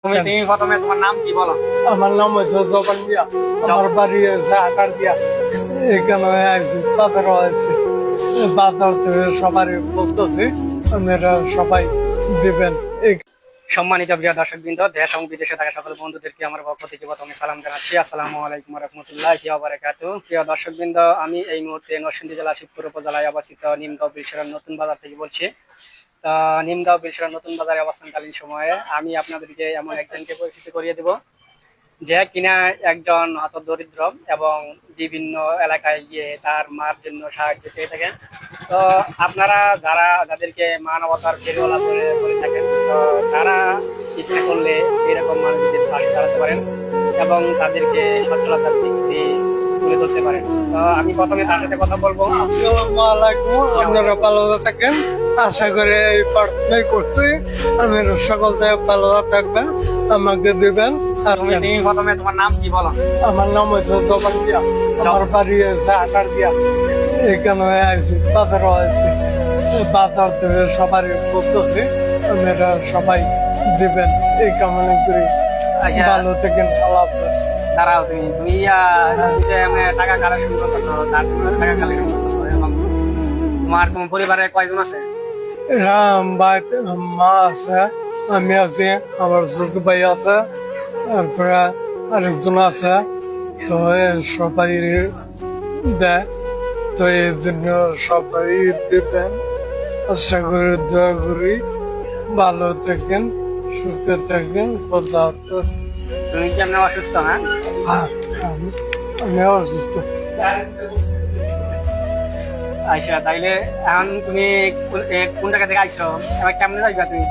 তুমি প্রথমে তোমার নাম কি বলো? আমার নাম হচ্ছে জবান মিয়া। আমার বাড়ি হচ্ছে আকার দিয়া। এখানে আইছি, বাজারও আইছি। বাজার থেকে সবারই বলতেছি আপনারা সবাই দিবেন। সম্মানিত প্রিয় দর্শকবৃন্দ, দেশ এবং বিদেশে থাকা সকল বন্ধুদেরকে আমার পক্ষ থেকে প্রথমে সালাম জানাচ্ছি। আসসালামু আলাইকুম ওয়া রাহমাতুল্লাহি ওয়া বারাকাতুহু। প্রিয় দর্শকবৃন্দ, আমি এই মুহূর্তে নরসিংদী জেলা শিবপুর উপজেলায় অবস্থিত নিমগাঁও বিলসরার নতুন বাজার থেকে বলছি। তা নিমগাঁও বিলসরার নতুন বাজারে অবস্থানকালীন সময়ে আমি আপনাদেরকে এমন একজনকে পরিচিত করিয়ে দেব যে কিনা একজন হতদরিদ্র এবং বিভিন্ন এলাকায় গিয়ে তার মার জন্য সাহায্য চেয়ে থাকেন। তো আপনারা যাদেরকে মানবতার ফেরিওয়ালা বলে থাকেন, তো তারা ইচ্ছা করলে এরকম মানুষদের পাশে দাঁড়াতে পারেন এবং তাদেরকে সচ্ছলতার দিক দিয়ে তুলে ধরতে পারেন। তো আমি প্রথমে তার সাথে কথা বলবো। আসসালামু আলাইকুম, আপনারা ভালো থাকেন আশা করে এই প্রার্থনাই করছি আপনারা সকল থেকে ভালো থাকবেন, আমাকে দিবেন। আর তুমি প্রথমে তোমার নাম কি বলো? আমার নাম হচ্ছে জবান মিয়া। আমার বাড়ি হচ্ছে আকার দিয়া। এখানে আইছি, বাজারও আইছি। বাজার থেকে সবারই বলতেছি আপনারা সবাই দিবেন এই কামনা করি। আচ্ছা, ভালো থাকেন, আল্লাহ হাফেজ। দাঁড়াও, তুমি যে এমনি টাকা কালেকশন করতেছো, তার টাকা কালেকশন করতেছো এবং তোমার পরিবারে কয়জন আছে? রাম ভাই, মা আছে, আমি আছি, আমার ছোট ভাই আছে, তারপরে আরেকজন আছে। তো সবাই দেয়, তো এই জন্য সবাই দেবেন। আশা করি, দোয়া করি ভালো থাকেন, সুখে থাকেন। খোদা হাফেজ। তুমি কি এমনি অসুস্থ? হ্যাঁ, আমি অসুস্থ। আচ্ছা, তাইলে এখন তুমি কোন জায়গা থেকে আইছো, এবার কেমনে যাইবা তুমি?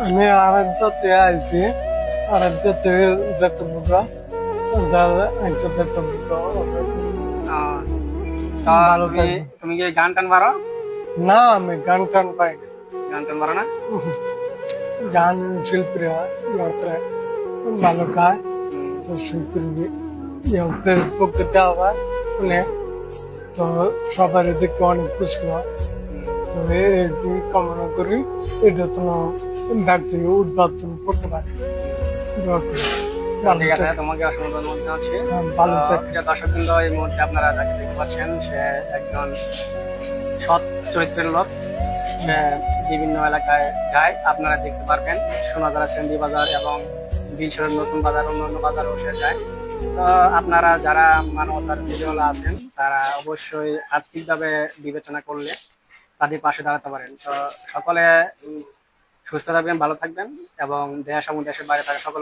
আমি আরাধ্যাতে আইছি, আরাধ্যাতে যেতে বুঝা দাদা একটা যেতে বুঝা। আহ, তো ভালো তুমি থাকবে। তুমি কি গান টান পারো? না, আমি গান টান পাই না। গান টান পারো না? গান শিল্পীরা ভালো গায়, হুম, তো শিল্পী ফেসবুকে দেওয়া হয় অনেক, তো সবার দেখে অনেক খুশি হয়। হুম। তো এই কামনা করি এটা যেন ব্যক্তি উদ্বোধন করতে পারে। দোয়া করি। ভালো ঠিক আছে, থাকবে। তোমাকে অসংখ্য ধন্যবাদ জানাচ্ছি। ভালো থাকবে। প্রিয় দর্শকবৃন্দ, এই মুহূর্তে আপনারা যাকে দেখতে পাচ্ছেন, সে একজন সৎ চরিত্রের লোক। সে বিভিন্ন এলাকায় যায়, আপনারা দেখতে পারবেন। সোনাদারা সেন্দি বাজার এবং বিলসরের নতুন বাজার, অন্যান্য বাজারও সে যায়। তো আপনারা যারা মানবতার ভিডিওলা আছেন, তারা অবশ্যই আর্থিকভাবে বিবেচনা করলে তাদের পাশে দাঁড়াতে পারেন। তো সকলে সুস্থ থাকবেন, ভালো থাকবেন এবং দেশ এবং দেশের বাইরে থাকা সকল